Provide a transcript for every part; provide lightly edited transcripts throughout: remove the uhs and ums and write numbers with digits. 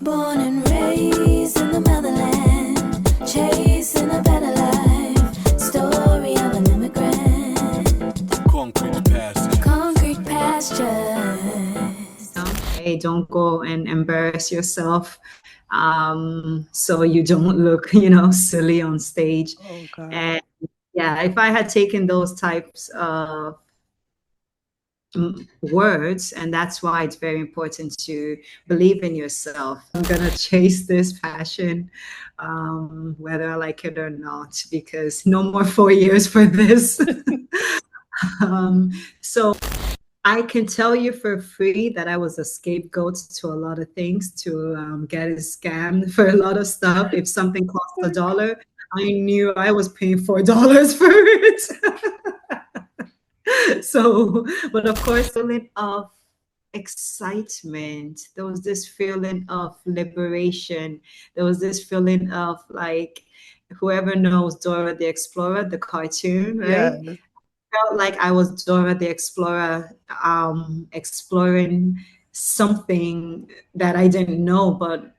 Born and raised in the motherland, chasing a better life. Story of an immigrant. Concrete pastures. Concrete pastures. Hey, don't go and embarrass yourself, so you don't look, silly on stage. Oh God. And yeah, if I had taken those types of words, and that's why it's very important to believe in yourself. I'm gonna chase this passion, whether I like it or not, because no more 4 years for this. So I can tell you for free that I was a scapegoat to a lot of things, to get scammed for a lot of stuff. If something cost $1, I knew I was paying $4 for it. So, but of course, feeling of excitement. There was this feeling of liberation. There was this feeling of like, whoever knows Dora the Explorer, the cartoon, right? Yes. Felt like I was Dora the Explorer, exploring something that I didn't know, but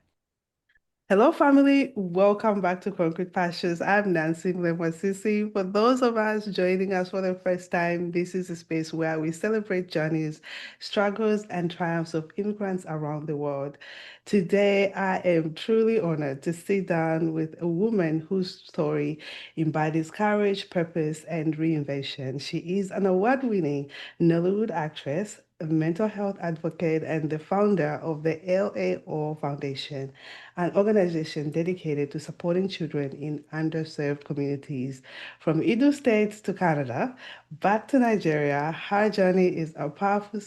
Hello, family. Welcome back to Concrete Pastures. I'm Nancy Mlemwasisi. For those of us joining us for the first time, this is a space where we celebrate journeys, struggles, and triumphs of immigrants around the world. Today, I am truly honored to sit down with a woman whose story embodies courage, purpose, and reinvention. She is an award-winning Nollywood actress, a mental health advocate, and the founder of the LAO Foundation, an organization dedicated to supporting children in underserved communities. From Edo State to Canada, back to Nigeria, her journey is a powerful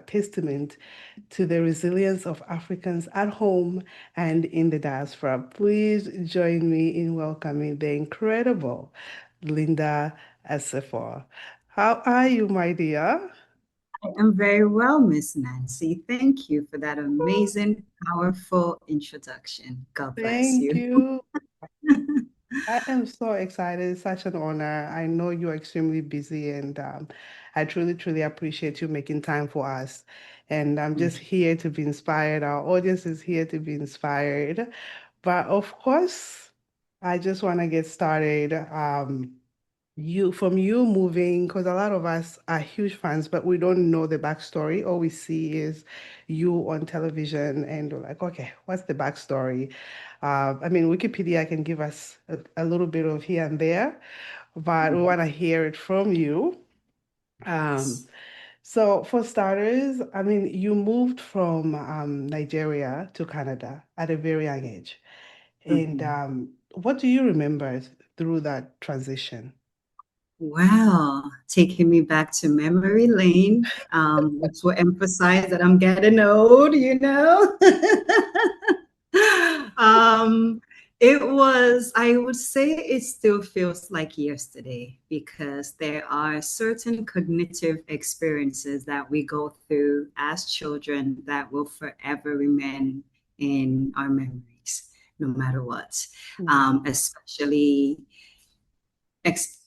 testament to the resilience of Africans at home and in the diaspora. Please join me in welcoming the incredible Linda Osifo. How are you, my dear? I am very well, Miss Nancy. Thank you for that amazing, powerful introduction. God bless Thank you. you. I am so excited. It's such an honor. I know you're extremely busy, and I truly, truly appreciate you making time for us. And I'm just here to be inspired. Our audience is here to be inspired. But of course, I just want to get started. You moving, because a lot of us are huge fans, but we don't know the backstory. All we see is you on television, and we're like, okay, what's the backstory? I mean, Wikipedia can give us a little bit of here and there, but we want to hear it from you. Um, so for starters, I mean, you moved from Nigeria to Canada at a very young age. And Mhm. what do you remember through that transition? Wow, taking me back to memory lane, which will emphasize that I'm getting old. Um, I would say it still feels like yesterday because there are certain cognitive experiences that we go through as children that will forever remain in our memories, no matter what. Especially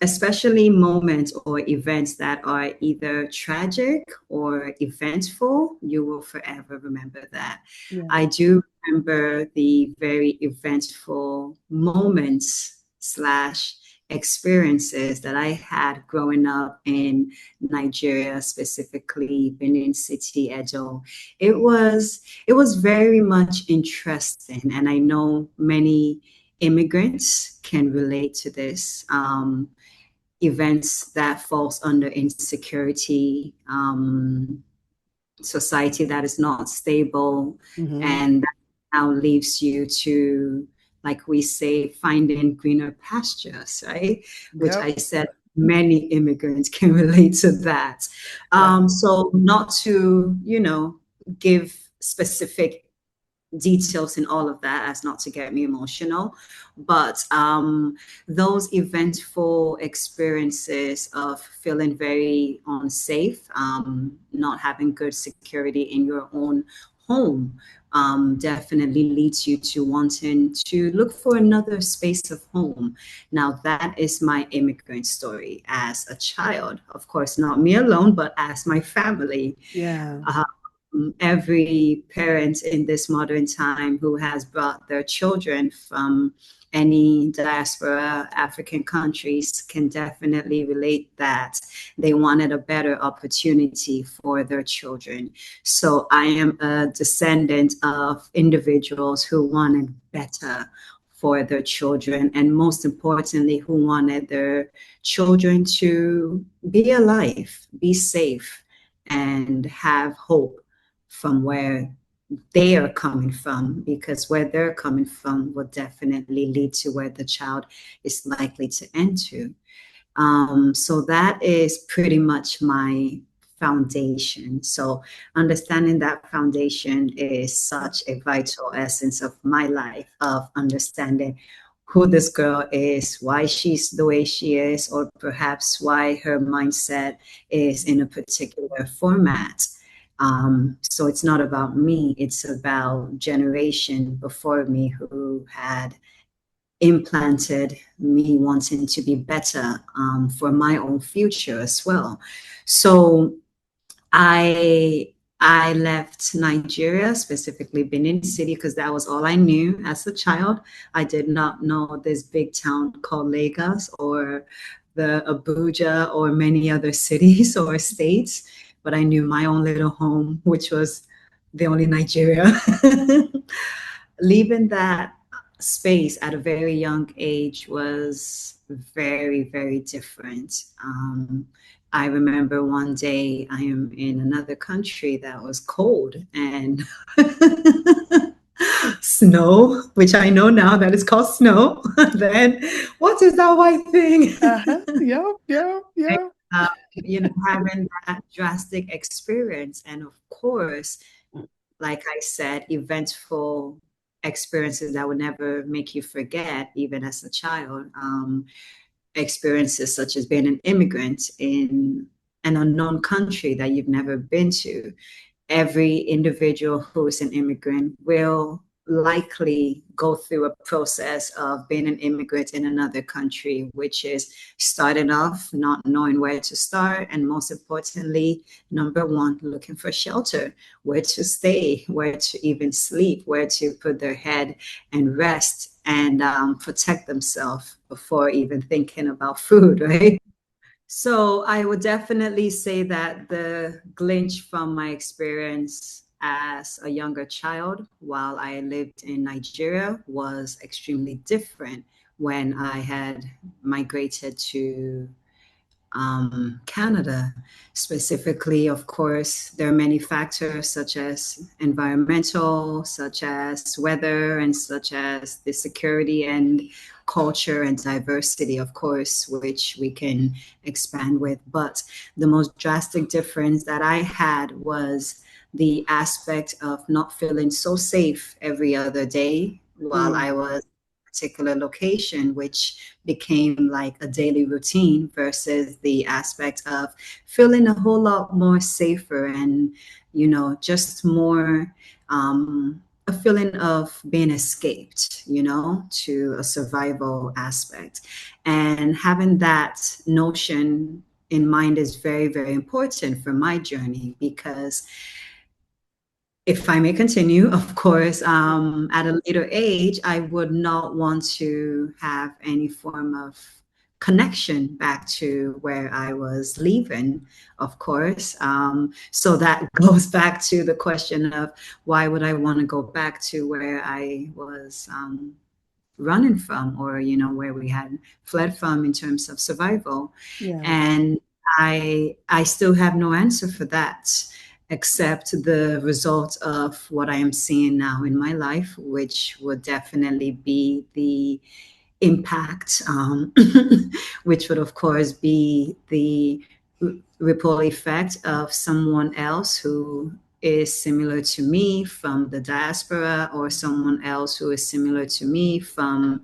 especially moments or events that are either tragic or eventful, you will forever remember that. Yeah. I do remember the very eventful moments slash experiences that I had growing up in Nigeria, specifically Benin City, Edo. It was very much interesting, and I know many immigrants can relate to this. Events that falls under insecurity, society that is not stable, Mm-hmm. and that now leaves you to, like we say, finding greener pastures, right? Which Yep. I said many immigrants can relate to that. So not to, give specific details in all of that as not to get me emotional, but those eventful experiences of feeling very unsafe, not having good security in your own home, definitely leads you to wanting to look for another space of home. Now, that is my immigrant story as a child. Of course, not me alone, but as my family. Yeah. every parent in this modern time who has brought their children from any diaspora African countries can definitely relate that they wanted a better opportunity for their children. So I am a descendant of individuals who wanted better for their children, and most importantly, who wanted their children to be alive, be safe, and have hope from where they are coming from, because where they're coming from will definitely lead to where the child is likely to enter. So that is pretty much my foundation. So understanding that foundation is such a vital essence of my life, of understanding who this girl is, why she's the way she is, or perhaps why her mindset is in a particular format. So it's not about me, it's about generation before me who had implanted me wanting to be better for my own future as well. So I left Nigeria, specifically Benin City, because that was all I knew as a child. I did not know this big town called Lagos or the Abuja or many other cities or states, but I knew my own little home, which was the only Nigeria. Leaving that space at a very young age was very, very different. I remember one day I am in another country that was cold and snow, which I know now that is called snow. Then what is that white thing? Yep, yep, yep. Having that drastic experience. And of course, like I said, eventful experiences that would never make you forget, even as a child. Experiences such as being an immigrant in an unknown country that you've never been to. Every individual who is an immigrant will likely go through a process of being an immigrant in another country, which is starting off not knowing where to start, and most importantly, number one, looking for shelter, where to stay, where to even sleep, where to put their head and rest and protect themselves before even thinking about food, right? So I would definitely say that the glitch from my experience as a younger child while I lived in Nigeria was extremely different when I had migrated to Canada. Specifically, of course, there are many factors such as environmental, such as weather, and such as the security and culture and diversity, of course, which we can expand with. But the most drastic difference that I had was the aspect of not feeling so safe every other day while Mm. I was particular location, which became like a daily routine versus the aspect of feeling a whole lot more safer and, just more a feeling of being escaped, to a survival aspect. And having that notion in mind is very, very important for my journey because if I may continue, of course, at a later age, I would not want to have any form of connection back to where I was leaving, of course. So that goes back to the question of why would I want to go back to where I was running from, or where we had fled from in terms of survival. Yeah. And I still have no answer for that, except the result of what I am seeing now in my life, which would definitely be the impact, which would of course be the ripple effect of someone else who is similar to me from the diaspora, or someone else who is similar to me from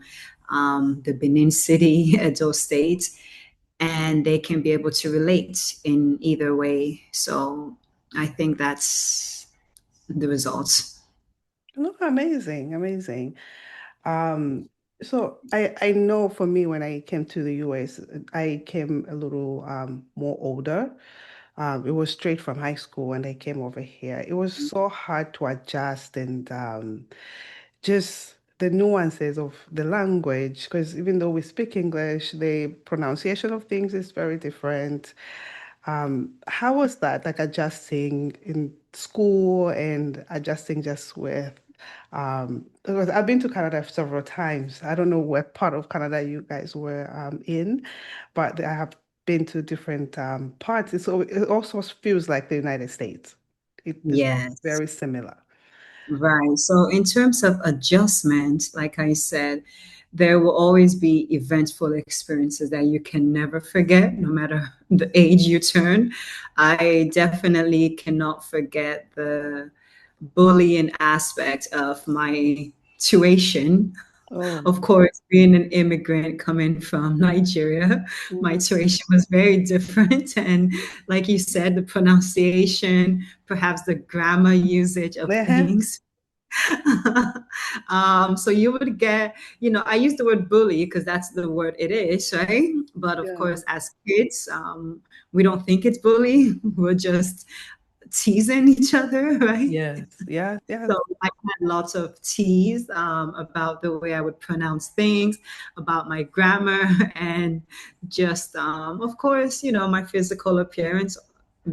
the Benin City, Edo State, and they can be able to relate in either way. So I think that's the results. Look, amazing, amazing. Um, so I know for me when I came to the US, I came a little more older. It was straight from high school when they came over here. It was so hard to adjust and just the nuances of the language, because even though we speak English, the pronunciation of things is very different. How was that, like adjusting in school and adjusting just with, because I've been to Canada several times. I don't know what part of Canada you guys were in, but I have been to different parts. So it also feels like the United States. It is Yes. very similar. Right. So, in terms of adjustment, like I said, there will always be eventful experiences that you can never forget, no matter the age you turn. I definitely cannot forget the bullying aspect of my tuition. Oh, Of course, being an immigrant coming from Nigeria, my mm. tuition was very different. And like you said, the pronunciation, perhaps the grammar usage of Uh-huh. things. So you would get, I use the word bully because that's the word it is, right? But of Yeah. course, as kids, we don't think it's bully. We're just teasing each other, right? Yes. Yeah. So Yes. I had lots of tease about the way I would pronounce things, about my grammar, and just, of course, my physical appearance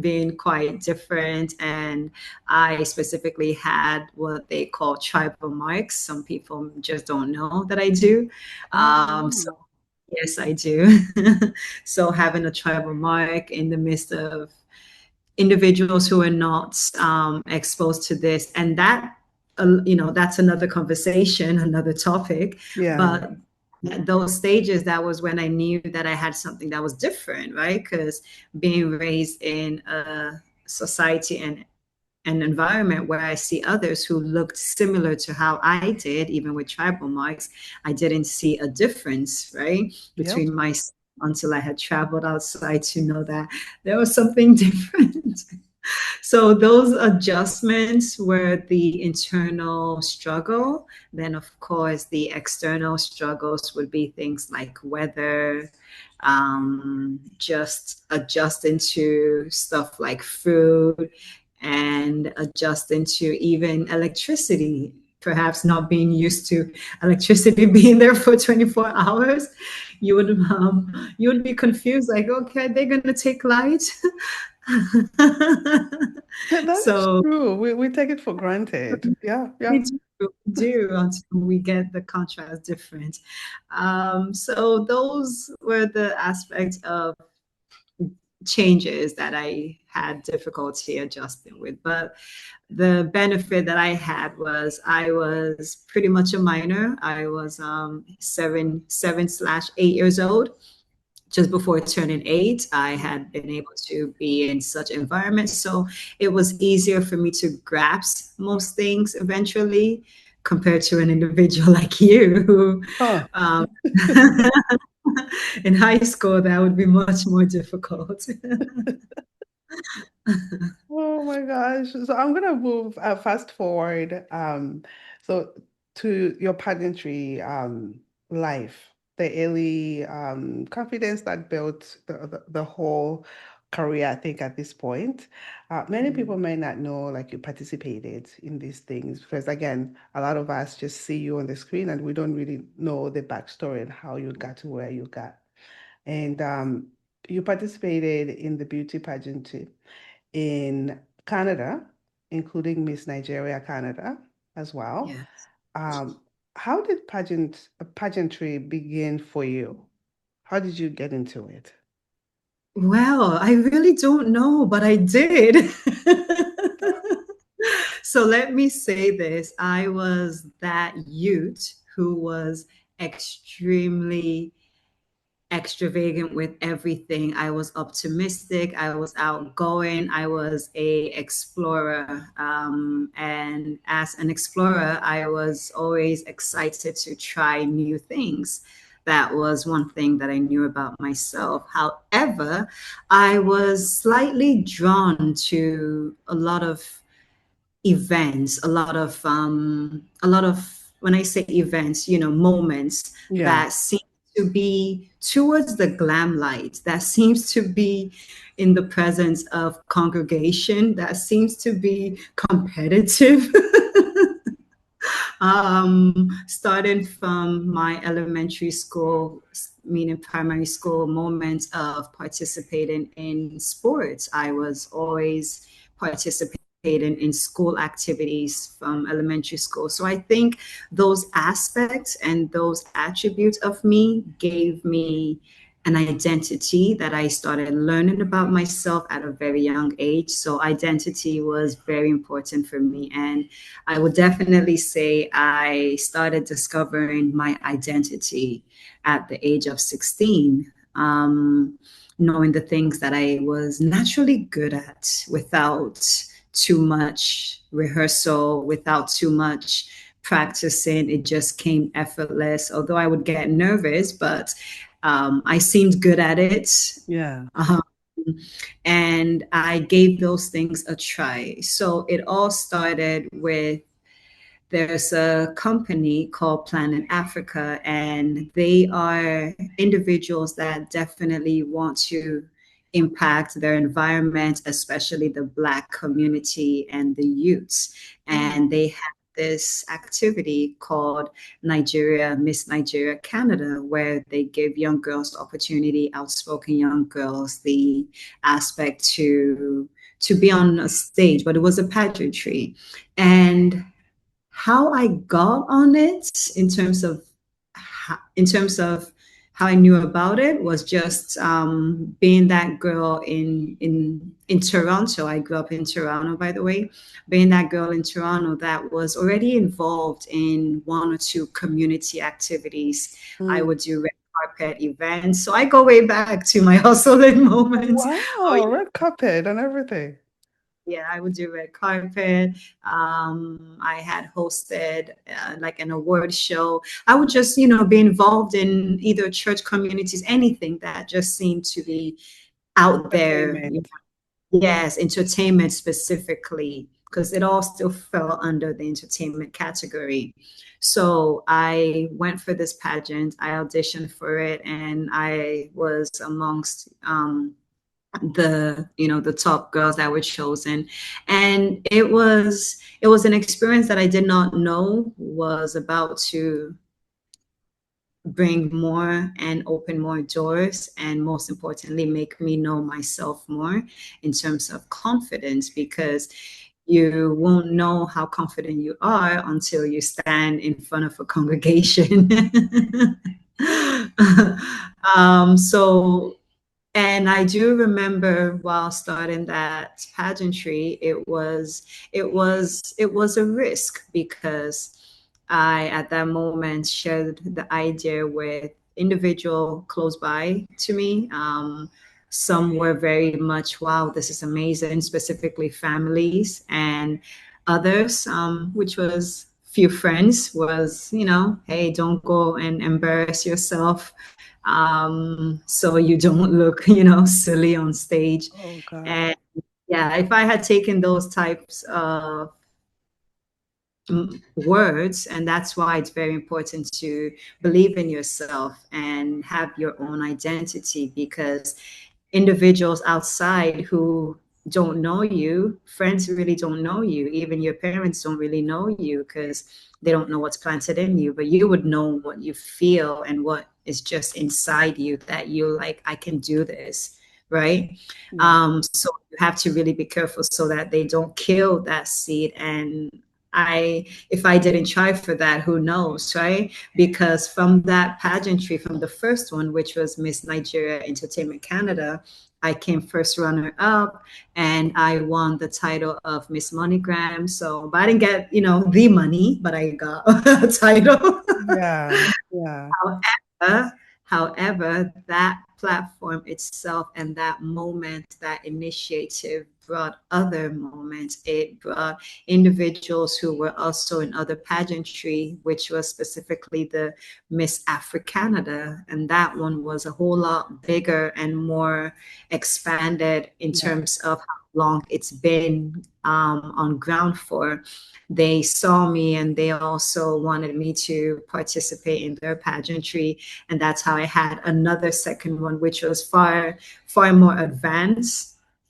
being quite different. And I specifically had what they call tribal marks. Some people just don't know that I do. Oh, So wow. yes, I do. So having a tribal mark in the midst of individuals who are not exposed to this, and that that's another conversation, another topic. Yeah. But at those stages, that was when I knew that I had something that was different, right? Because being raised in a society and an environment where I see others who looked similar to how I did, even with tribal marks, I didn't see a difference, right, Yep. between my until I had traveled outside to know that there was something different. So those adjustments were the internal struggle. Then, of course, the external struggles would be things like weather, just adjusting to stuff like food, and adjusting to even electricity. Perhaps not being used to electricity being there for 24 hours, you would be confused, like, okay, they're gonna take light. That is So true. We take it for granted. Yeah. we Yeah. do until we get the contrast different. So those were the aspects of changes that I had difficulty adjusting with. But the benefit that I had was I was pretty much a minor. I was 7/8 years old. Just before turning 8, I had been able to be in such environments. So it was easier for me to grasp most things eventually compared to an individual like you who Huh. um, in high school, that would be much more difficult. Oh my gosh. So I'm gonna move fast forward so to your pageantry life, the early confidence that built the whole career, I think at this point. Many people may not know like you participated in these things because again, a lot of us just see you on the screen and we don't really know the backstory and how you got to where you got. And you participated in the beauty pageant in Canada, including Miss Nigeria Canada as well. Yes. Um, how did pageantry begin for you? How did you get into it? Well, I really don't know, but I did. So let me say this. I was that youth who was extremely extravagant with everything. I was optimistic. I was outgoing. I was a explorer, and as an explorer, I was always excited to try new things. That was one thing that I knew about myself. However, I was slightly drawn to a lot of events, a lot of when I say events, moments Yeah. that seem to be towards the glam light, that seems to be in the presence of congregation, that seems to be competitive. Starting from my elementary school, meaning primary school moments of participating in sports. I was always participating in school activities from elementary school. So I think those aspects and those attributes of me gave me an identity that I started learning about myself at a very young age. So identity was very important for me. And I would definitely say I started discovering my identity at the age of 16, knowing the things that I was naturally good at without too much rehearsal, without too much practicing. It just came effortless, although I would get nervous, but I seemed good at it. Yeah. And I gave those things a try. So it all started with, there's a company called Planet Africa, and they are individuals that definitely want to impact their environment, especially the Black community and the youths. And they have this activity called Miss Nigeria Canada, where they give young girls opportunity, outspoken young girls, the aspect to be on a stage, but it was a pageantry. And how I got on it in terms of how I knew about it was just being that girl in Toronto. I grew up in Toronto, by the way. Being that girl in Toronto that was already involved in one or two community activities. I would do red carpet events. So I go way back to my hustling moments. Wow, red carpet and everything. Yeah, I would do red carpet. I had hosted like an award show. I would just, be involved in either church communities, anything that just seemed to be out there. Entertainment. Yes, entertainment specifically, because it all still fell under the entertainment category. So I went for this pageant. I auditioned for it, and I was amongst the top girls that were chosen. And it was an experience that I did not know was about to bring more and open more doors, and most importantly make me know myself more in terms of confidence, because you won't know how confident you are until you stand in front of a congregation. So, and I do remember while starting that pageantry, it was a risk, because I at that moment shared the idea with individual close by to me. Some were very much, wow, this is amazing, specifically families, and others, which was few friends, was, hey, don't go and embarrass yourself, so you don't look, silly on stage. Oh God. And yeah, if I had taken those types of words, and that's why it's very important to believe in yourself and have your own identity, because individuals outside who don't know you, friends really don't know you, even your parents don't really know you, because they don't know what's planted in you, but you would know what you feel and what is just inside you, that you're like, I can do this, right? So you have to really be careful so that they don't kill that seed. And if I didn't try for that, who knows, right? Because from that pageantry, from the first one, which was Miss Nigeria Entertainment Canada, I came first runner up, and I won the title of Miss MoneyGram. So, but I didn't get, the money, but I got a title. Yeah. Yeah. However, that platform itself and that moment, that initiative brought other moments. It brought individuals who were also in other pageantry, which was specifically the Miss Africanada. And that one was a whole lot bigger and more expanded in terms of how long it's been on ground for, they saw me and they also wanted me to participate in their pageantry. And that's how I had another second one, which was far more advanced,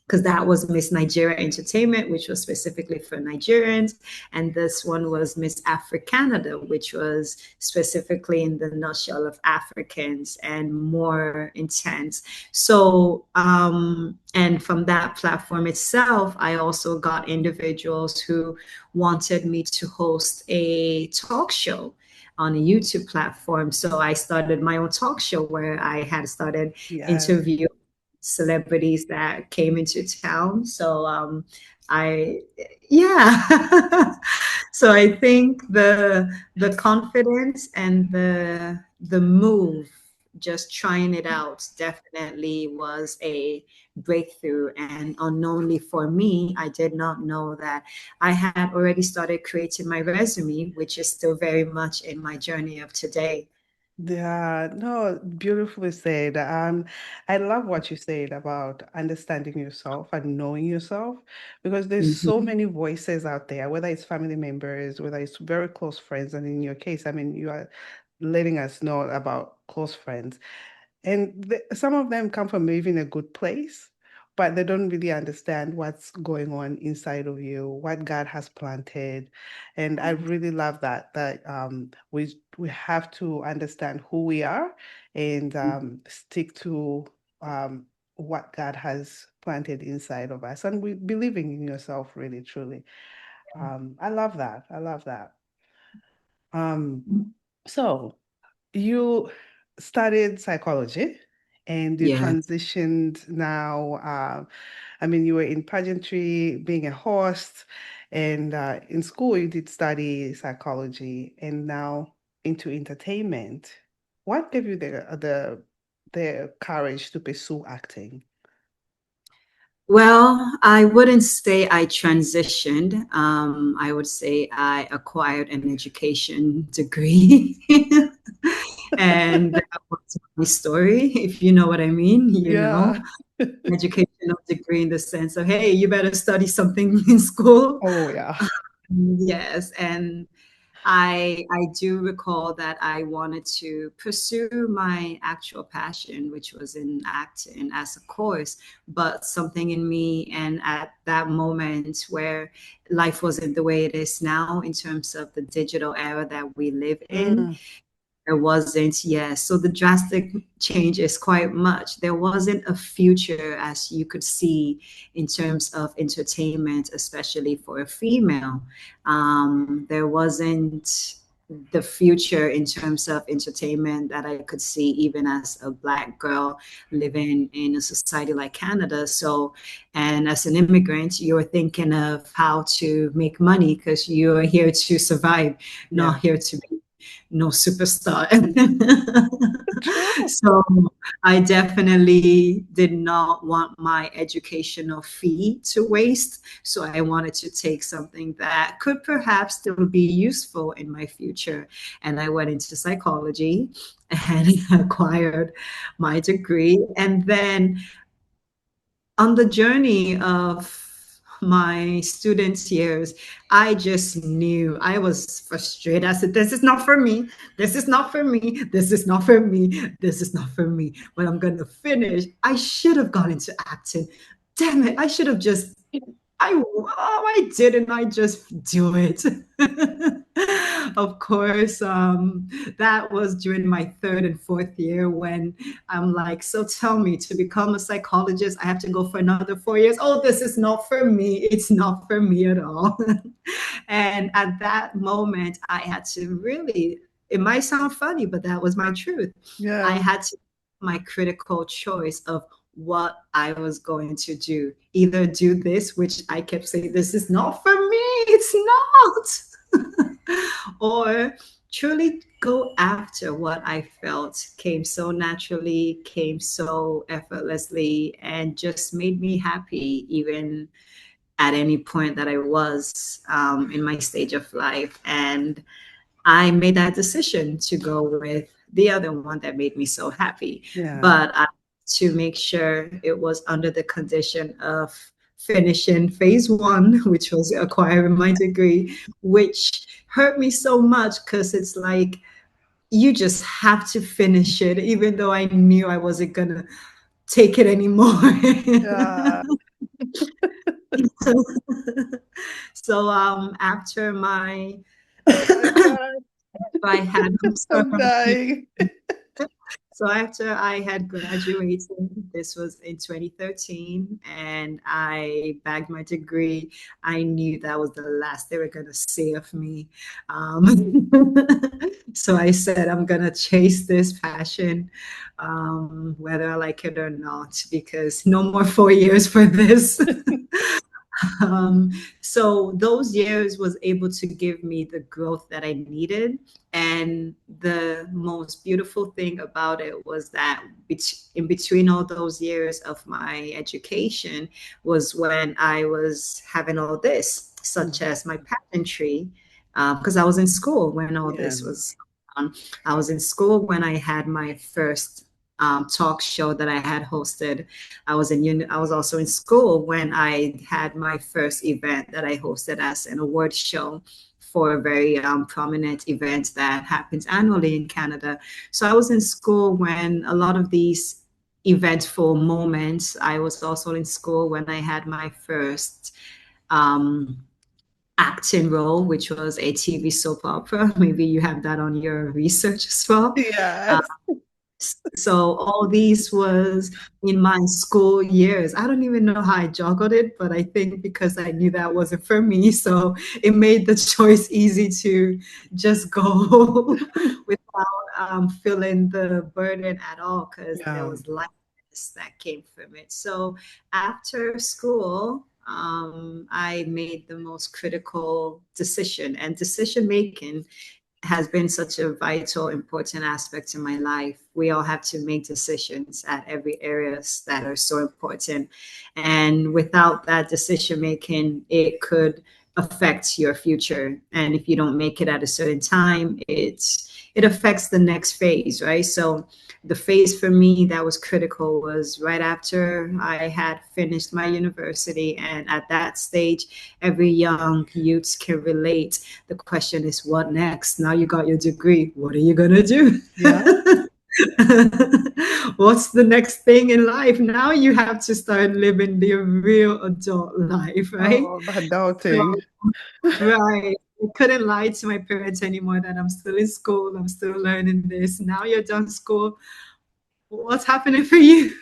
because that was Miss Nigeria Entertainment, which was specifically for Nigerians. And this one was Miss Africanada, which was specifically in the nutshell of Africans and more intense. So, and from that platform itself, I also got individuals who wanted me to host a talk show on a YouTube platform. So I started my own talk show where I had started Yes. interviewing celebrities that came into town. So I yeah. So I think the confidence and the move, just trying it out, definitely was a breakthrough. And unknowingly for me, I did not know that I had already started creating my resume, which is still very much in my journey of today. Yeah, no, beautifully said. I love what you said about understanding yourself and knowing yourself, because there's so Mhm. many voices out there, whether it's family members, whether it's very close friends, and in your case, I mean, you are letting us know about close friends. And some of them come from even a good place, but they don't really understand what's going on inside of you, what God has planted. And I really love that we have to understand who we are and stick to what God has planted inside of us, and we believing in yourself really truly. I love that. I love that. Um, so you studied psychology and you Yeah. transitioned now. I mean, you were in pageantry, being a host, and in school you did study psychology, and now into entertainment. What gave you the courage to pursue acting? Well, I wouldn't say I transitioned. I would say I acquired an education degree. And that was my story, if you know what I mean, Yeah. educational degree in the sense of, hey, you better study something in school. Oh, yeah. Yes, and I do recall that I wanted to pursue my actual passion, which was in acting as a course, but something in me, and at that moment where life wasn't the way it is now in terms of the digital era that we live in, Mm, there wasn't, yes. So the drastic change is quite much. There wasn't a future as you could see in terms of entertainment, especially for a female. There wasn't the future in terms of entertainment that I could see, even as a Black girl living in a society like Canada. So, and as an immigrant, you're thinking of how to make money because you're here to survive, not yeah. here to be no superstar. True. So I definitely did not want my educational fee to waste. So I wanted to take something that could perhaps still be useful in my future. And I went into psychology and acquired my degree. And then on the journey of my student years, I just knew I was frustrated. I said, this is not for me. This is not for me. This is not for me. This is not for me. But I'm going to finish. I should have gone into acting. Damn it. I should have just why didn't I just do it? Of course, that was during my third and fourth year when I'm like, so tell me, to become a psychologist, I have to go for another 4 years. Oh, this is not for me. It's not for me at all. And at that moment, I had to really, it might sound funny, but that was my truth. I Yeah. had to make my critical choice of what I was going to do. Either do this, which I kept saying, this is not for me, it's not. Or truly go after what I felt came so naturally, came so effortlessly, and just made me happy, even at any point that I was in my stage of life. And I made that decision to go with the other one that made me so happy. Yeah. But to make sure it was under the condition of finishing phase one, which was acquiring my degree, which hurt me so much because it's like you just have to finish it, even though I knew I wasn't gonna take it anymore. Yeah. So after my Oh my God, I had I'm I'm sorry. dying. So after I had graduated, this was in 2013, and I bagged my degree. I knew that was the last they were gonna see of me. So I said, I'm gonna chase this passion, whether I like it or not, because no more 4 years for this. Um, so those years was able to give me the growth that I needed. And the most beautiful thing about it was that in between all those years of my education was when I was having all this, such as my pageantry, because I was in school when all Yeah. this was on. I was in school when I had my first talk show that I had hosted. I was also in school when I had my first event that I hosted as an award show for a very prominent event that happens annually in Canada. So I was in school when a lot of these eventful moments. I was also in school when I had my first um, acting role, which was a TV soap opera. Maybe you have that on your research as well. Yes. So all these was in my school years. I don't even know how I juggled it, but I think because I knew that wasn't for me, so it made the choice easy to just go without feeling the burden at all, because there Yeah. was lightness that came from it. So after school, I made the most critical decision, and decision making has been such a vital, important aspect in my life. We all have to make decisions at every areas that are so important. And without that decision making, it could affect your future. And if you don't make it at a certain time, it affects the next phase, right? So the phase for me that was critical was right after I had finished my university. And at that stage, every young youth can relate. The question is, what next? Now you got your degree. What are you going to do? Yeah. What's the next thing in life? Now you have to start living the real adult life, right? Oh, So, adulting. right. I couldn't lie to my parents anymore that I'm still in school, I'm still learning this. Now you're done school. What's happening for you?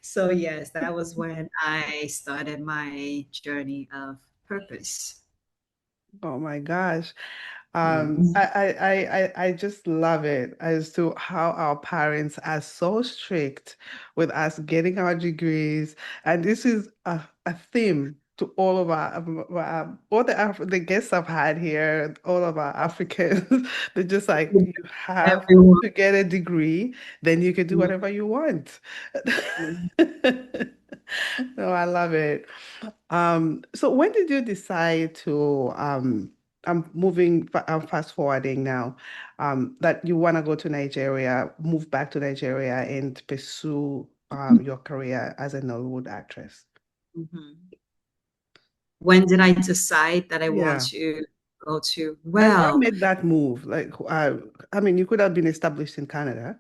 So, yes, that was when I started my journey of purpose. Oh my gosh. Yes. I just love it as to how our parents are so strict with us getting our degrees. And this is a theme to all of our, all the guests I've had here, all of our Africans. They're just like, you have Everyone. to get a degree, then you can do whatever you want. No, I love it. So when did you decide to I'm I'm fast forwarding now, that you want to go to Nigeria, move back to Nigeria and pursue your career as a Nollywood actress? Mhm. When did I decide that I want Yeah. to go to? And what Well, made that move? Like, I mean, you could have been established in Canada.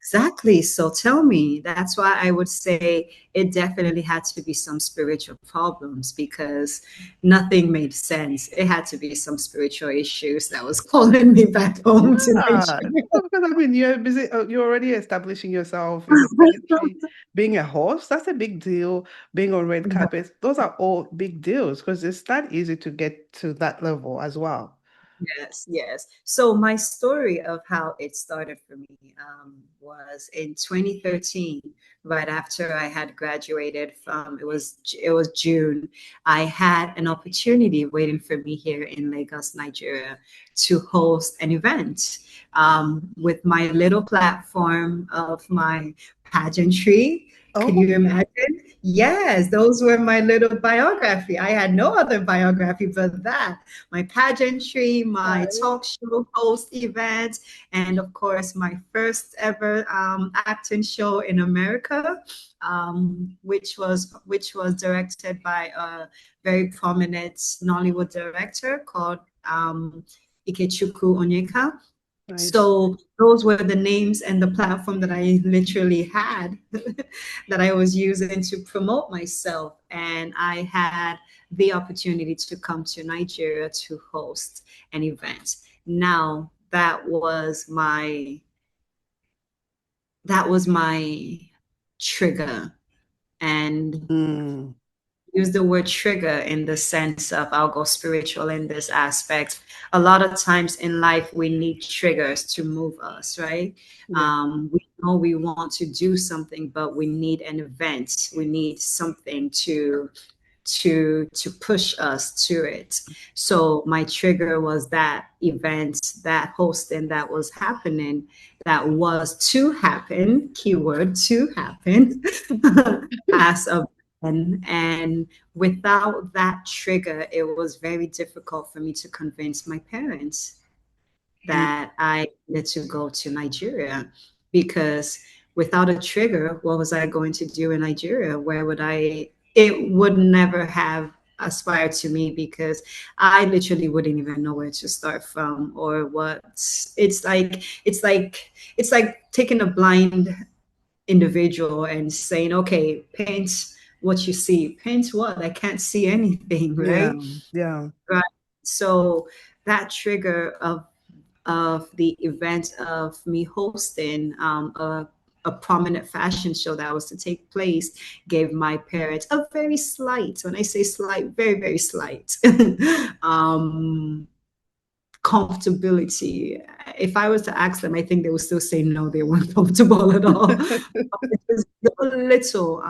exactly. So tell me, that's why I would say it definitely had to be some spiritual problems because nothing made sense. It had to be some spiritual issues that was calling me back home to Yeah, Nigeria. because I mean, you're busy, you're already establishing yourself in the pageantry, being a host, that's a big deal. Being on red carpets, those are all big deals because it's not easy to get to that level as well. Yes, yes. So my story of how it started for me was in 2013, right after I had graduated from it was June. I had an opportunity waiting for me here in Lagos, Nigeria, to host an event with my little platform of my pageantry. Can you Oh, imagine? Yes, those were my little biography. I had no other biography but that. My pageantry, my right. talk show host event, and of course, my first ever acting show in America, which was directed by a very prominent Nollywood director called Ikechukwu Onyeka. Nice. So those were the names and the platform that I literally had that I was using to promote myself. And I had the opportunity to come to Nigeria to host an event. Now that was my trigger. And Mm, use the word trigger in the sense of I'll go spiritual in this aspect. A lot of times in life, we need triggers to move us, right? yeah. We know we want to do something, but we need an event. We need something to push us to it. So my trigger was that event, that hosting that was happening, that was to happen, keyword to happen, as of then. And without that trigger, it was very difficult for me to convince my parents Mm, that I needed to go to Nigeria, because without a trigger, what was I going to do in Nigeria? Where would I? It would never have aspired to me, because I literally wouldn't even know where to start from or what. It's like taking a blind individual and saying, okay, paint what you see. Paint what? I can't see anything, yeah. right? Yeah. Right. So that trigger of the event of me hosting a prominent fashion show that was to take place gave my parents a very slight, when I say slight, very, very slight, um, comfortability. If I was to ask them, I think they would still say no, they weren't comfortable at all. Just a little,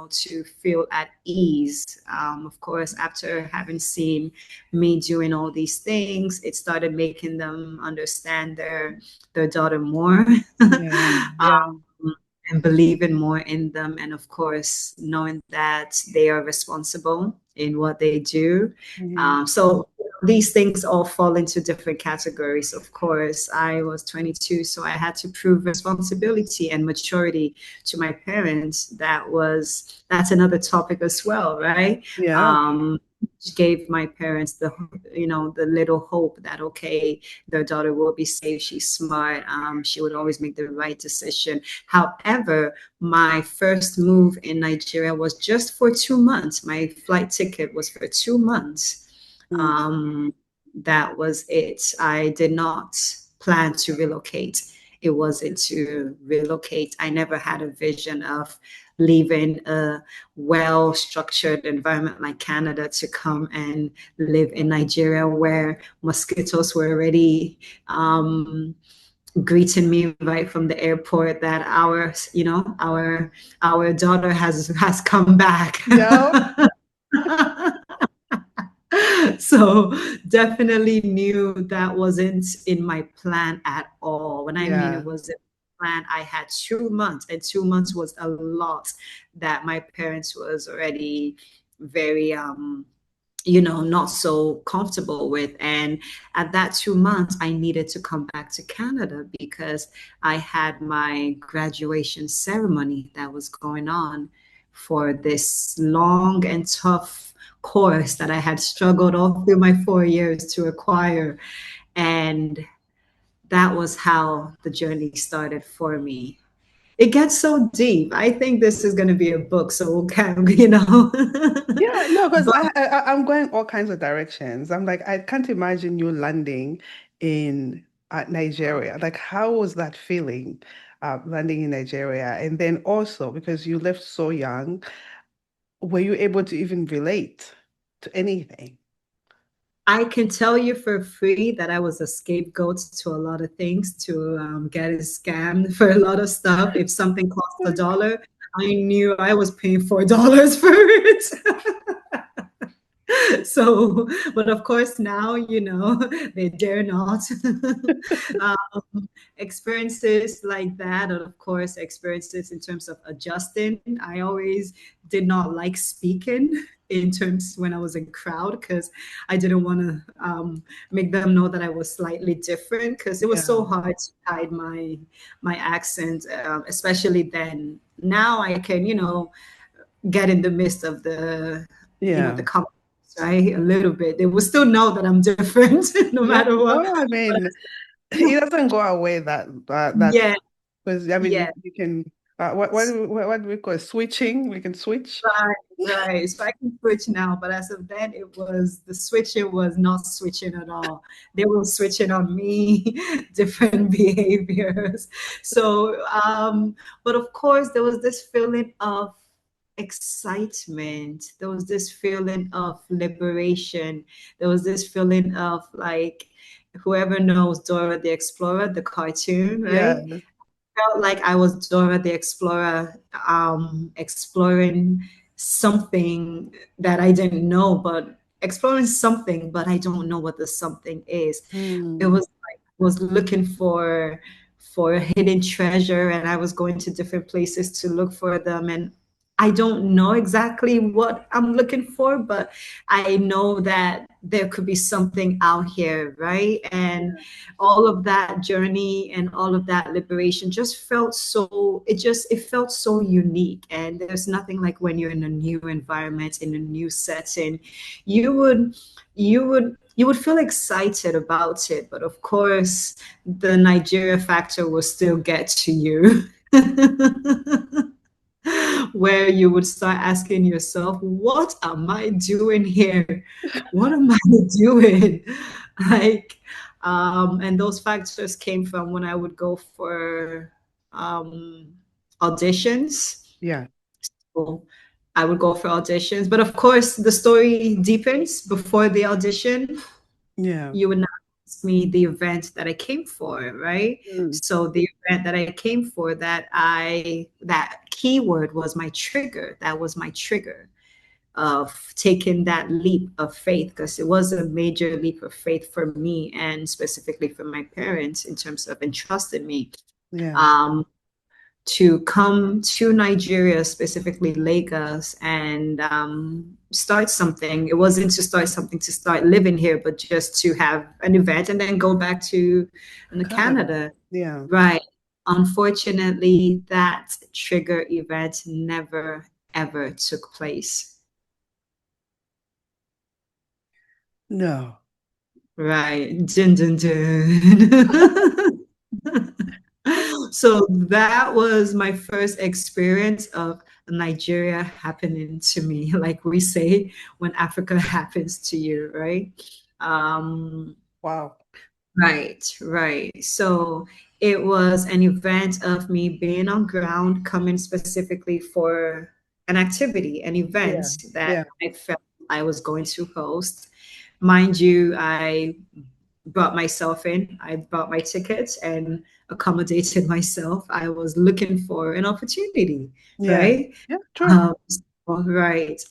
to feel at ease. Of course, after having seen me doing all these things, it started making them understand their daughter more. Yeah. Yeah. And believing more in them, and of course knowing that they are responsible in what they do. Mhm. So these things all fall into different categories. Of course, I was 22, so I had to prove responsibility and maturity to my parents. That's another topic as well, right? Yeah. Which gave my parents the little hope that, okay, their daughter will be safe. She's smart. She would always make the right decision. However, my first move in Nigeria was just for 2 months. My flight ticket was for 2 months. Mm, That was it. I did not plan to relocate. It wasn't to relocate. I never had a vision of leaving a well structured environment like Canada to come and live in Nigeria, where mosquitoes were already greeting me right from the airport that our daughter has come back. yeah. So definitely knew that wasn't in my plan at all. When I mean it Yeah. wasn't plan, I had 2 months, and 2 months was a lot that my parents was already very not so comfortable with. And at that 2 months, I needed to come back to Canada because I had my graduation ceremony that was going on for this long and tough course that I had struggled all through my 4 years to acquire. And that was how the journey started for me. It gets so deep. I think this is going to be a book, so we'll Yeah, no, because but I'm going all kinds of directions. I'm like, I can't imagine you landing in Nigeria. Like, how was that feeling, landing in Nigeria? And then also, because you left so young, were you able to even relate to anything? I can tell you for free that I was a scapegoat to a lot of things, to get scammed for a lot of stuff. If something cost $1, I knew I was paying $4 for it. So, but of course now, they dare not. Experiences like that, and of course, experiences in terms of adjusting. I always did not like speaking in terms when I was in crowd because I didn't want to make them know that I was slightly different because it was so Yeah. hard to hide my accent, especially then. Now I can, get in the midst of the Yeah. comments, right? A little bit. They will still know that I'm different no Yeah. matter what. No, I But mean, it doesn't go away that yeah, because I mean yeah. you can what do we call it? Switching? We can switch. Right, right. So I can switch now, but as of then, the switching was not switching at all. They were switching on me, different behaviors. So, but of course, there was this feeling of excitement. There was this feeling of liberation. There was this feeling of like, whoever knows Dora the Explorer, the cartoon, Yeah. right? Felt like I was Dora the Explorer, exploring something that I didn't know, but exploring something, but I don't know what the something is. It Hmm. was like was looking for a hidden treasure, and I was going to different places to look for them, and I don't know exactly what I'm looking for, but I know that there could be something out here, right? And all of that journey and all of that liberation just felt so it felt so unique. And there's nothing like when you're in a new environment, in a new setting, you would feel excited about it, but of course the Nigeria factor will still get to you. Where you would start asking yourself, what am I doing here? What am I doing? Like, and those factors came from when I would go for um, auditions. Yeah. So I would go for auditions, but of course, the story deepens before the audition. Yeah. You would not ask me the event that I came for, right? Mm. So the event that I came for, that keyword was my trigger. That was my trigger of taking that leap of faith, because it was a major leap of faith for me and specifically for my parents in terms of entrusting me. Yeah. Um, to come to Nigeria, specifically Lagos, and start something. It wasn't to start something to start living here, but just to have an event and then go back to Canada. Canada. Yeah. Right. Unfortunately, that trigger event never, ever took place. No. Right. Dun, dun, dun. So that was my first experience of Nigeria happening to me, like we say, when Africa happens to you, right? Um, Wow. right, right. So it was an event of me being on ground, coming specifically for an activity, an event Yeah. that Yeah. I felt I was going to host. Mind you, I brought myself in. I bought my tickets and accommodated myself. I was looking for an opportunity, Yeah. right? Yeah. True. Right.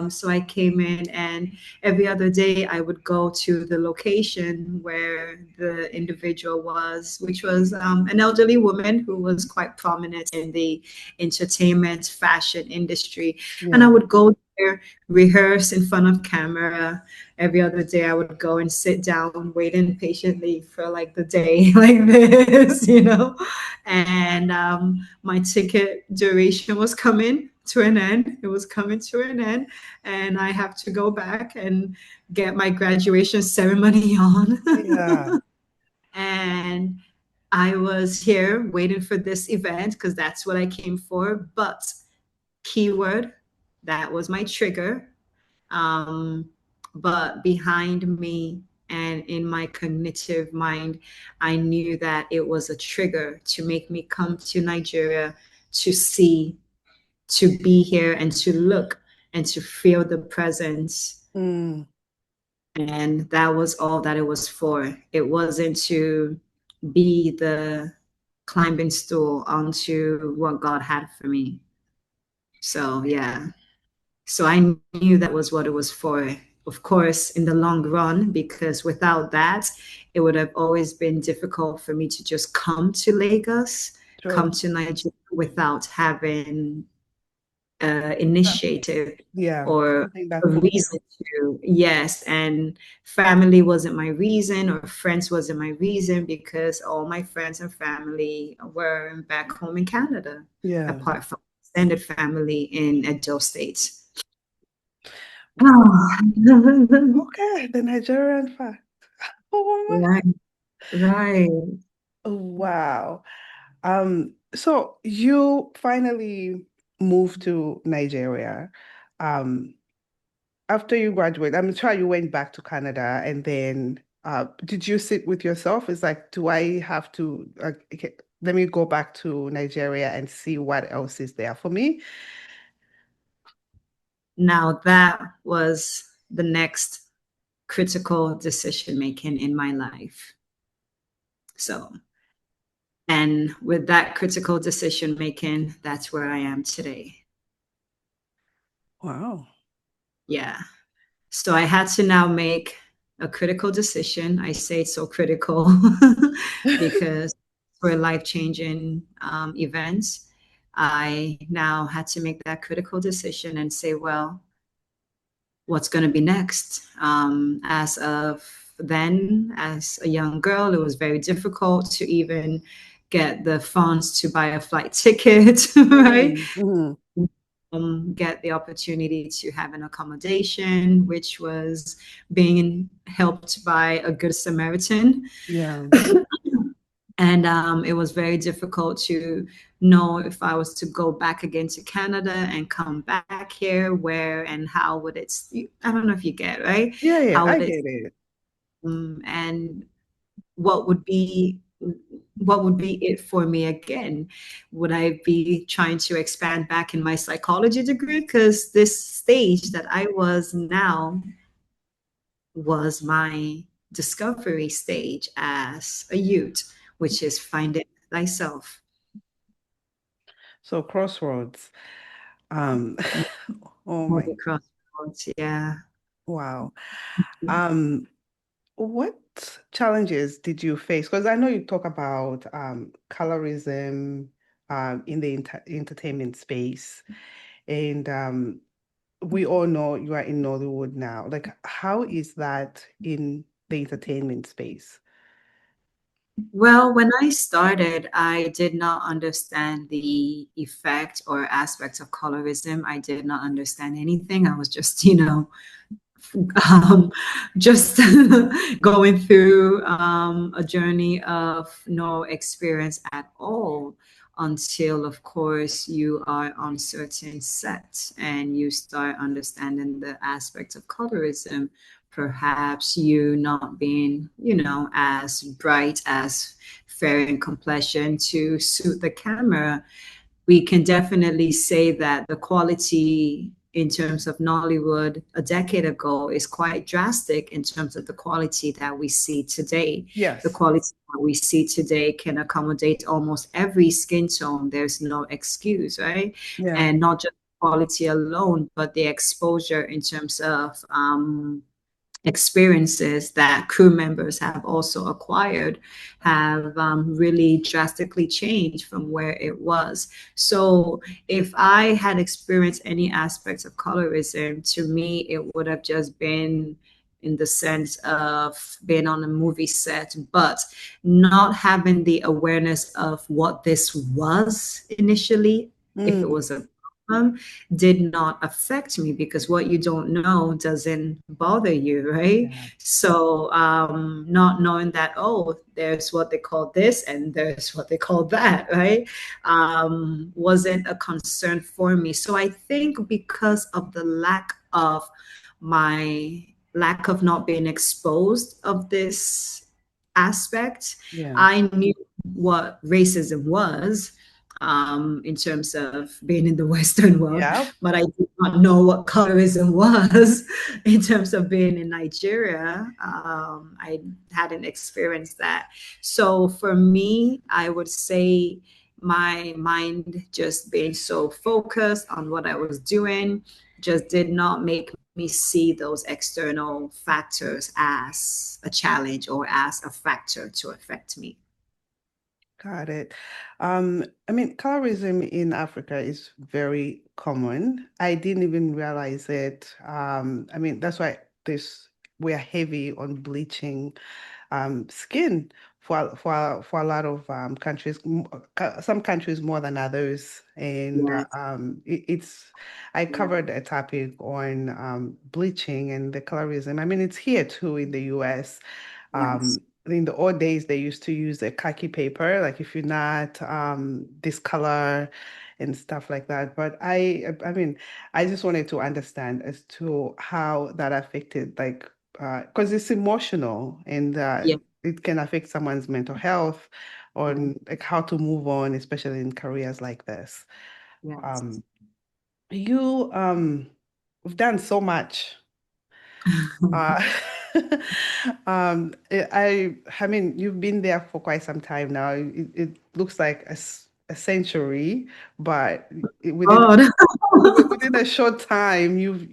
So I came in, and every other day I would go to the location where the individual was, which was an elderly woman who was quite prominent in the entertainment fashion industry. And I Yeah. would go there, rehearse in front of camera. Every other day I would go and sit down, waiting patiently for like the day like this, And my ticket duration was coming to an end. It was coming to an end, and I have to go back and get my graduation ceremony on. Yeah. And I was here waiting for this event because that's what I came for. But keyword, that was my trigger. Um, but behind me and in my cognitive mind, I knew that it was a trigger to make me come to Nigeria to see, to be here and to look and to feel the presence. Mm. And that was all that it was for. It wasn't to be the climbing stool onto what God had for me. So, yeah. So I knew that was what it was for. of course, in the long run, because without that, it would have always been difficult for me to just come to Lagos, come True. to Nigeria without having initiative Yeah, or something that a pulled reason to. Yes, and family wasn't my reason, or friends wasn't my reason, because all my friends and family were back home in Canada, you. Yeah. apart from extended family in Edo State. Wow. Oh, Okay, the Nigerian fact. Oh my. right, right. Wow. So you finally moved to Nigeria. Um, After you graduated, I'm sure you went back to Canada and then did you sit with yourself? It's like, do I have to okay, let me go back to Nigeria and see what else is there for me? Now that was the next critical decision making in my life. So, and with that critical decision making, that's where I am today. Wow. Yeah. So I had to now make a critical decision. I say it's so critical because for life-changing events, I now had to make that critical decision and say, well, what's going to be next? As of then, as a young girl, it was very difficult to even get the funds to buy a flight ticket, right? Mhm. Get the opportunity to have an accommodation, which was being helped by a good Samaritan. Yeah. And it was very difficult to know if I was to go back again to Canada and come back here, where and how would it, I don't know if you get, right? Yeah, yeah, How I would it, get it. and what would be what would be it for me again? Would I be trying to expand back in my psychology degree? Because this stage that I was now was my discovery stage as a youth, which is finding thyself. So crossroads. Um, oh All my, the crossroads, yeah. wow. Um, what challenges did you face? Because I know you talk about colorism in the entertainment space, and we all know you are in Nollywood now. Like, how is that in the entertainment space? Well, when I started, I did not understand the effect or aspects of colorism. I did not understand anything. I was just, um, just going through a journey of no experience at all until, of course, you are on certain sets and you start understanding the aspects of colorism. Perhaps you not being, as bright as fair in complexion to suit the camera. We can definitely say that the quality in terms of Nollywood a decade ago is quite drastic in terms of the quality that we see today. The Yes. quality that we see today can accommodate almost every skin tone. There's no excuse, right? Yeah. And not just quality alone, but the exposure in terms of experiences that crew members have also acquired have really drastically changed from where it was. So if I had experienced any aspects of colorism, to me, it would have just been in the sense of being on a movie set, but not having the awareness of what this was initially, if it Mm, was a problem, did not affect me, because what you don't know doesn't bother you, right? yeah. So not knowing that, oh, there's what they call this and there's what they call that, right? Wasn't a concern for me. So I think because of the my lack of not being exposed of this aspect, Yeah. I knew what racism was, in terms of being in the Western world, Yeah. but I did not know what colorism was in terms of being in Nigeria. I hadn't experienced that. So for me, I would say my mind just being so focused on what I was doing just did not make me see those external factors as a challenge or as a factor to affect me. Got it. I mean, colorism in Africa is very common. I didn't even realize it. I mean, that's why this we are heavy on bleaching skin for a lot of countries, some countries more than others. And Yes, I covered a topic on bleaching and the colorism. I mean, it's here too in the US. yes, In the old days, they used to use a khaki paper, like if you're not this color and stuff like that. But I mean, I just wanted to understand as to how that affected, like, because it's emotional and yes, it can affect someone's mental health yes, on like how to move on, especially in careers like this. yes. Um, you have done so much. Uh, I mean, you've been there for quite some time now. It looks like a century, but God, within a short time, you've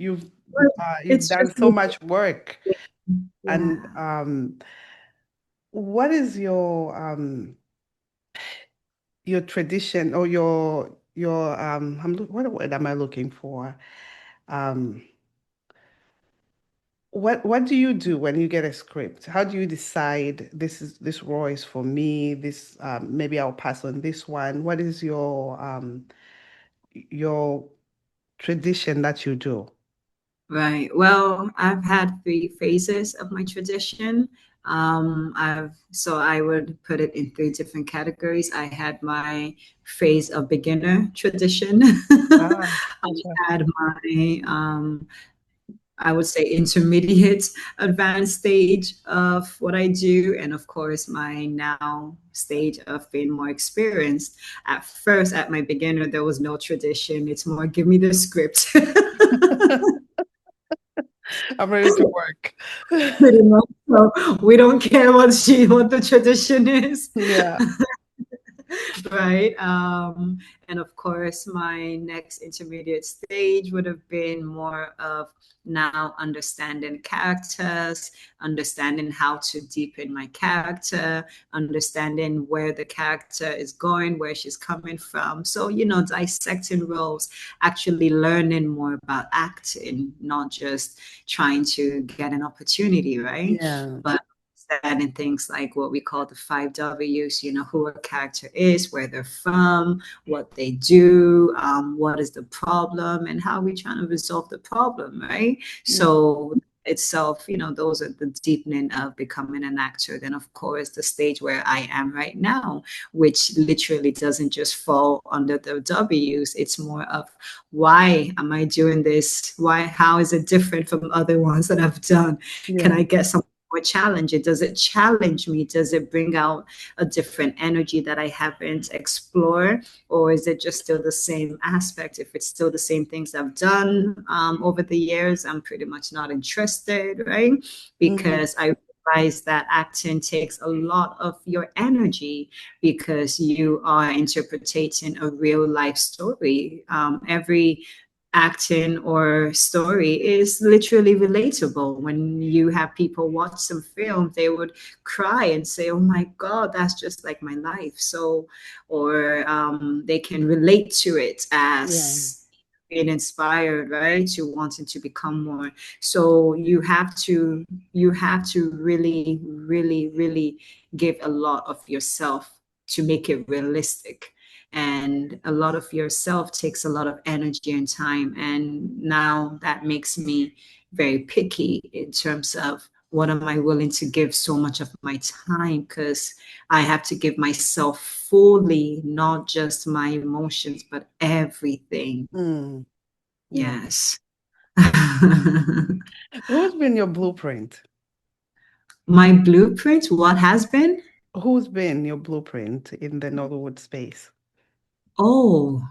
it's done just so much work. And yeah. what is your tradition or your what word am I looking for? Um, what do you do when you get a script? How do you decide this role is for me? This maybe I'll pass on this one. What is your tradition that you do? Right. Well, I've had three phases of my tradition. I would put it in three different categories. I had my phase of beginner tradition. Ah, I okay. had my I would say intermediate advanced stage of what I do, and of course my now stage of being more experienced. At first, at my beginner, there was no tradition. It's more give me the script. I'm ready to work. Pretty much. So we don't care what the tradition is. Yeah. Right? And of course, my next intermediate stage would have been more of now understanding characters, understanding how to deepen my character, understanding where the character is going, where she's coming from. So, dissecting roles, actually learning more about acting, not just trying to get an opportunity, right? Yeah. But understanding things like what we call the 5 Ws, who a character is, where they're from, what they do, what is the problem, and how we're trying to resolve the problem, right? Mm, So itself, those are the deepening of becoming an actor. Then, of course, the stage where I am right now, which literally doesn't just fall under the Ws. It's more of why am I doing this? How is it different from other ones that I've done? Can yeah. I get some more challenge it? Does it challenge me? Does it bring out a different energy that I haven't explored? Or is it just still the same aspect? If it's still the same things I've done over the years, I'm pretty much not interested, right? Mhm. Because I realize that acting takes a lot of your energy because you are interpreting a real life story. Every acting or story is literally relatable. When you have people watch some film, they would cry and say, oh my God, that's just like my life. So, or they can relate to it Yeah. as being inspired, right, to wanting to become more. So you have to really, really, really give a lot of yourself to make it realistic, and a lot of yourself takes a lot of energy and time. And now that makes me very picky in terms of what am I willing to give so much of my time, because I have to give myself fully, not just my emotions, but everything. Mm, yeah. Yes. Who's been your blueprint? My blueprint, what has been? Who's been your blueprint in the Nollywood space? Oh,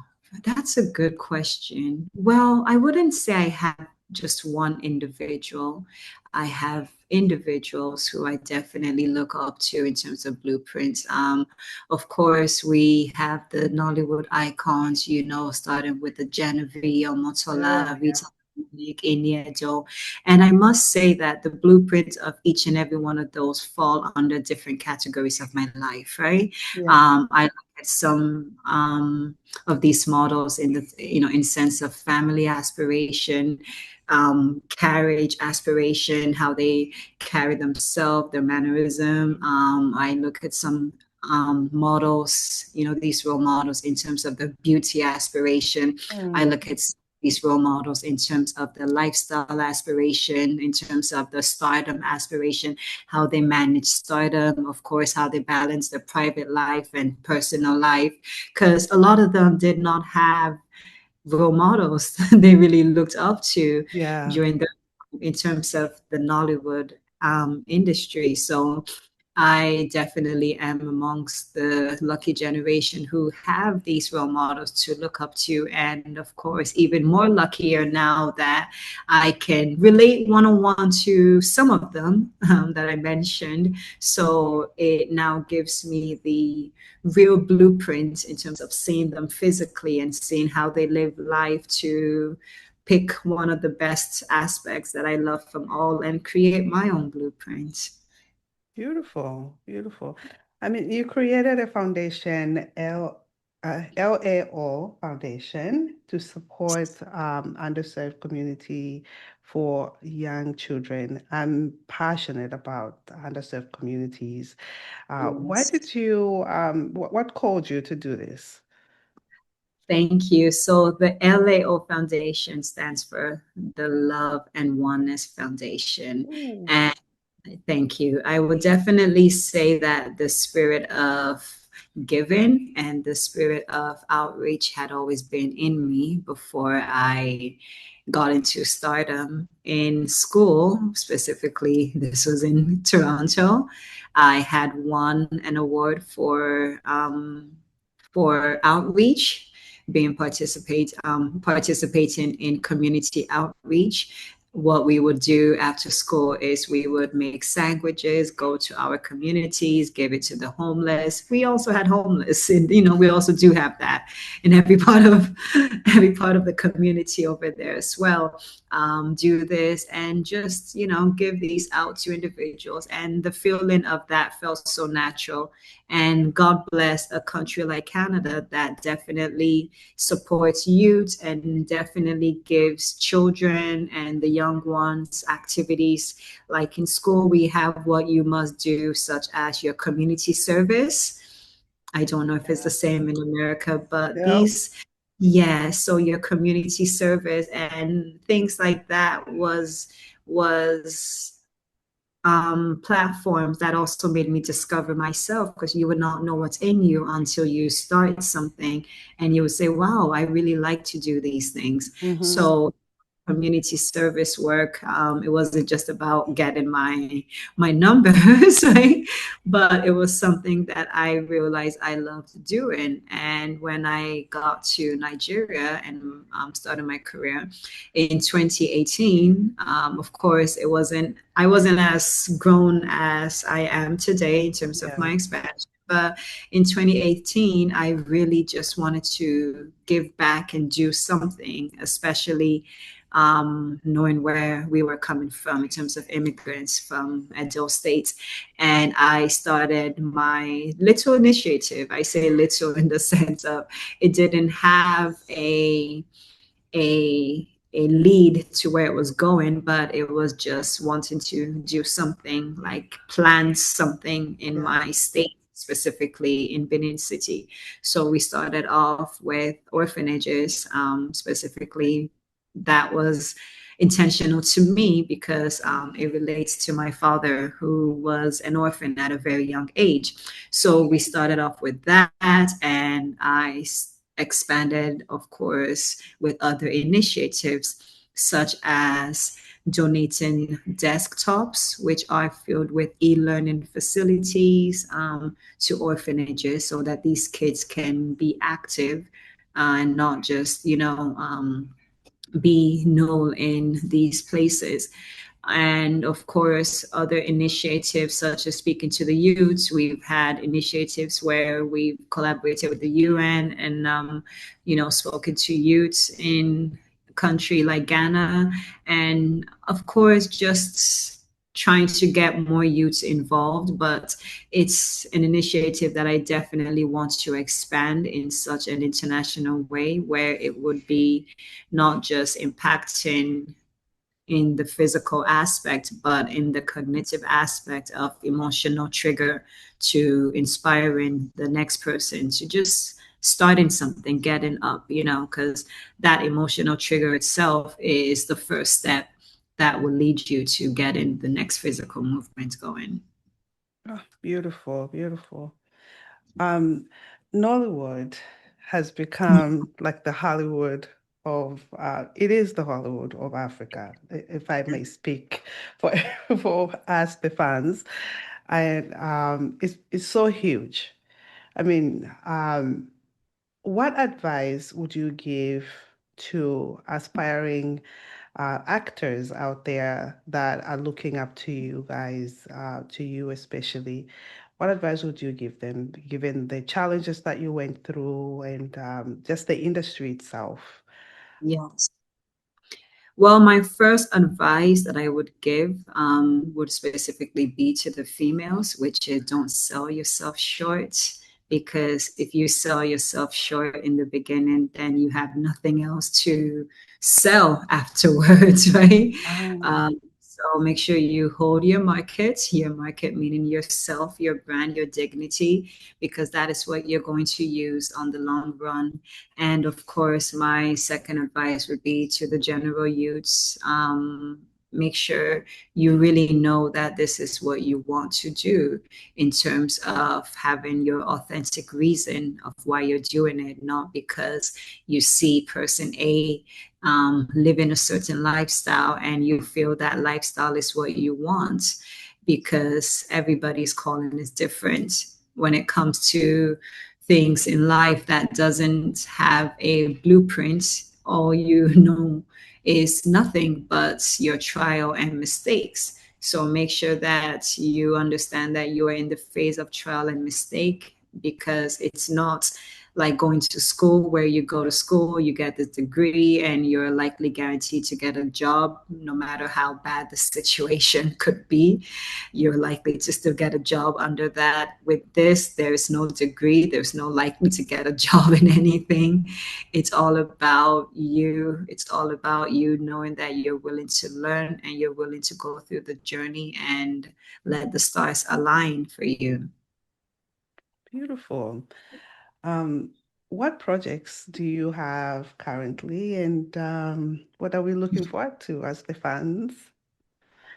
that's a good question. Well, I wouldn't say I have just one individual. I have individuals who I definitely look up to in terms of blueprints. Of course, we have the Nollywood icons, starting with the Genevieve, Oh, Omotola, yeah. Rita Iniedo. And I must say that the blueprint of each and every one of those fall under different categories of my life, right? Yeah. I look at some of these models in the, in sense of family aspiration, carriage aspiration, how they carry themselves, their mannerism. I look at some models, these role models in terms of the beauty aspiration. I Mm. look at these role models in terms of the lifestyle aspiration, in terms of the stardom aspiration, how they manage stardom, of course, how they balance their private life and personal life, because a lot of them did not have role models they really looked up to Yeah. during the in terms of the Nollywood industry. So I definitely am amongst the lucky generation who have these role models to look up to. And of course, even more luckier now that I can relate one on one to some of them that I mentioned. So it now gives me the real blueprint in terms of seeing them physically and seeing how they live life to pick one of the best aspects that I love from all and create my own blueprint. Beautiful, beautiful. I mean, you created a foundation, LAO Foundation, to support underserved community for young children. I'm passionate about underserved communities. Why Yes. did you, what called you to do this? Thank you. So the LAO Foundation stands for the Love and Oneness Foundation. Ooh. And thank you. I would definitely say that the spirit of giving and the spirit of outreach had always been in me before I got into stardom in school. Specifically, this was in Toronto. I had won an award for outreach, being participating in community outreach. What we would do after school is we would make sandwiches, go to our communities, give it to the homeless. We also had homeless, and we also do have that in every part of the community over there as well. Do this and just give these out to individuals, and the feeling of that felt so natural. And God bless a country like Canada that definitely supports youth and definitely gives children and the young ones activities. Like in school, we have what you must do, such as your community service. I don't know if it's the Yeah. same in America, but Yep. yeah, so your community service and things like that was platforms that also made me discover myself, because you would not know what's in you until you start something and you would say, wow, I really like to do these things. Mm-hmm. So community service work, it wasn't just about getting my numbers, right? But it was something that I realized I loved doing. And when I got to Nigeria and started my career in 2018, of course, I wasn't as grown as I am today in terms of Yeah. my expansion. But in 2018, I really just wanted to give back and do something, especially knowing where we were coming from in terms of immigrants from Edo State. And I started my little initiative. I say little in the sense of it didn't have a lead to where it was going, but it was just wanting to do something, like plant something in Yeah. my state, specifically in Benin City. So we started off with orphanages, specifically. That was intentional to me because it relates to my father, who was an orphan at a very young age. So we started off with that, and I expanded, of course, with other initiatives such as donating desktops, which are filled with e-learning facilities, to orphanages so that these kids can be active and not just, be null in these places. And of course, other initiatives such as speaking to the youths. We've had initiatives where we've collaborated with the UN and, spoken to youths in country like Ghana. And of course, just trying to get more youths involved. But it's an initiative that I definitely want to expand in such an international way where it would be not just impacting in the physical aspect, but in the cognitive aspect of emotional trigger to inspiring the next person to just starting something, getting up, because that emotional trigger itself is the first step that will lead you to getting the next physical movement going. Oh, beautiful, beautiful. Um, Nollywood has become like the Hollywood of it is the Hollywood of Africa, if I may speak for for us the fans. And it's so huge. I mean, what advice would you give to aspiring actors out there that are looking up to you guys, to you especially? What advice would you give them, given the challenges that you went through and just the industry itself? Yes. Well, my first advice that I would give would specifically be to the females, which is don't sell yourself short. Because if you sell yourself short in the beginning, then you have nothing else to sell afterwards, right? Um, So make sure you hold your market meaning yourself, your brand, your dignity, because that is what you're going to use on the long run. And of course, my second advice would be to the general youths. Make sure you really know that this is what you want to do in terms of having your authentic reason of why you're doing it, not because you see person A living a certain lifestyle and you feel that lifestyle is what you want, because everybody's calling is different when it comes to things in life that doesn't have a blueprint. All you know is nothing but your trial and mistakes. So make sure that you understand that you are in the phase of trial and mistake, because it's not like going to school where you go to school, you get this degree, and you're likely guaranteed to get a job no matter how bad the situation could be. You're likely to still get a job under that. With this, there's no degree, there's no likely to get a job in anything. It's all about you. It's all about you knowing that you're willing to learn and you're willing to go through the journey and let the stars align for you. Beautiful. Um, what projects do you have currently, and what are we looking forward to as the fans?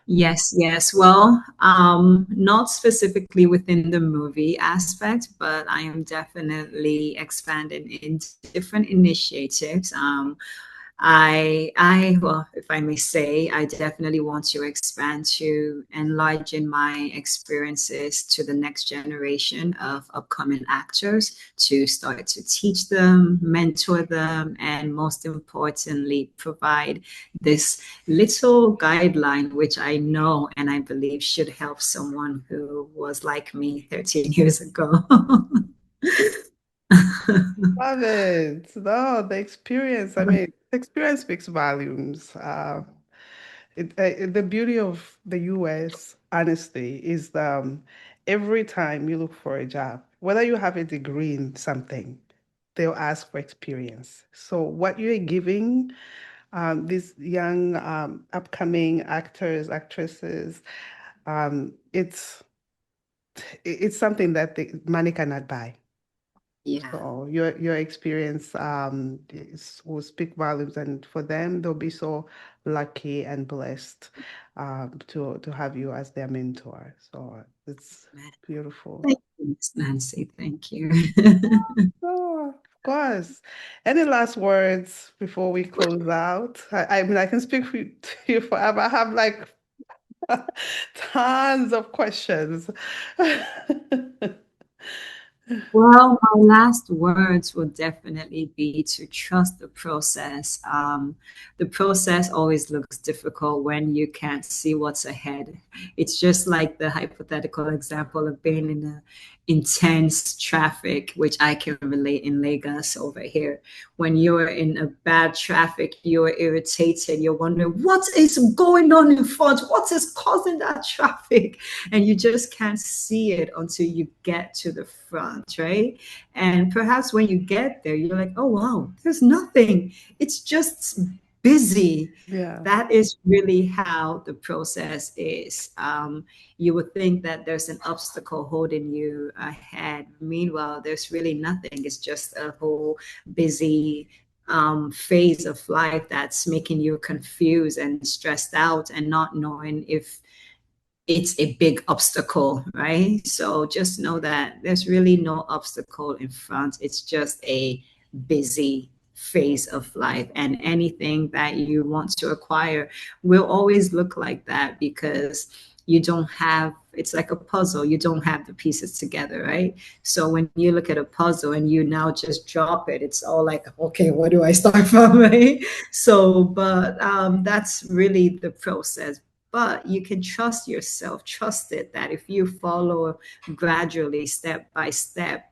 Yes, yes. Well, not specifically within the movie aspect, but I am definitely expanding into different initiatives. Well, if I may say, I definitely want to expand to enlarging my experiences to the next generation of upcoming actors, to start to teach them, mentor them, and most importantly, provide this little guideline, which I know and I believe should help someone who was like me 13 years ago. Love it. No, the experience. I mean, the experience speaks volumes. The beauty of the US, honestly, is every time you look for a job, whether you have a degree in something, they'll ask for experience. So what you're giving these young upcoming actors, actresses, it's it's something that the money cannot buy. Yeah, So your experience will speak volumes, and for them, they'll be so lucky and blessed to have you as their mentor. So it's man. beautiful. Thank you, Miss Nancy. Thank you. Oh, of course. Any last words before we close out? I mean, I can speak to you forever. I have like tons of questions. Well, my last words would definitely be to trust the process. The process always looks difficult when you can't see what's ahead. It's just like the hypothetical example of being in a intense traffic, which I can relate in Lagos over here. When you're in a bad traffic, you're irritated, you're wondering what is going on in front, what is causing that traffic? And you just can't see it until you get to the front, right? And perhaps when you get there, you're like, oh, wow, there's nothing. It's just busy. Yeah. That is really how the process is. You would think that there's an obstacle holding you ahead. Meanwhile, there's really nothing. It's just a whole busy phase of life that's making you confused and stressed out and not knowing if it's a big obstacle, right? So just know that there's really no obstacle in front. It's just a busy phase of life. And anything that you want to acquire will always look like that because you don't have, it's like a puzzle. You don't have the pieces together, right? So when you look at a puzzle and you now just drop it, it's all like, okay, where do I start from, right? So, but that's really the process, but you can trust yourself, trust it that if you follow gradually, step by step,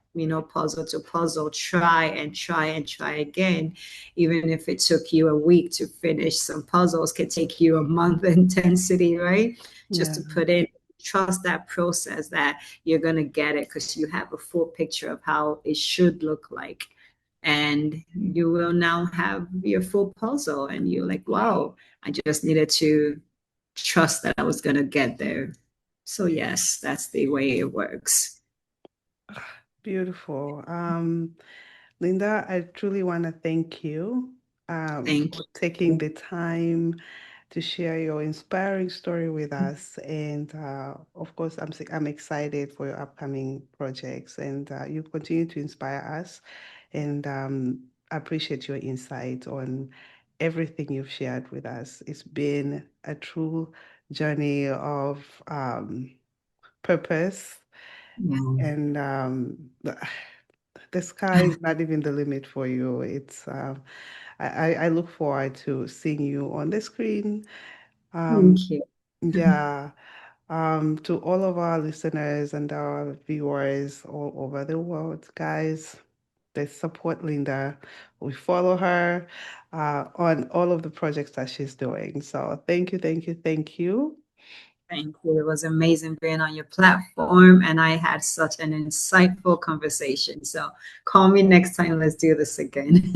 puzzle to puzzle, try and try and try again, even if it took you a week to finish, some puzzles can take you a month intensity, right? Just Yeah. to put in, trust that process that you're going to get it because you have a full picture of how it should look like. And you will now have your full puzzle, and you're like, wow, I just needed to trust that I was going to get there. So, yes, that's the way it works. Beautiful. Linda, I truly want to thank you Thank for taking the time to share your inspiring story with you. us. And of course, I'm excited for your upcoming projects, and you continue to inspire us. And I appreciate your insight on everything you've shared with us. It's been a true journey of purpose, Yeah. and the sky is not even the limit for you. It's I look forward to seeing you on the screen. Um, Thank you. yeah. To all of our listeners and our viewers all over the world, guys, let's support Linda. We follow her on all of the projects that she's doing. So thank you, thank you, thank you. Thank you. It was amazing being on your platform, and I had such an insightful conversation. So, call me next time. Let's do this again.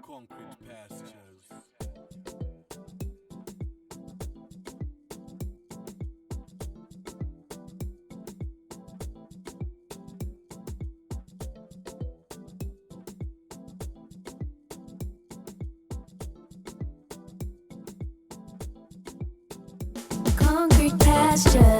Concrete pastures. Concrete pastures.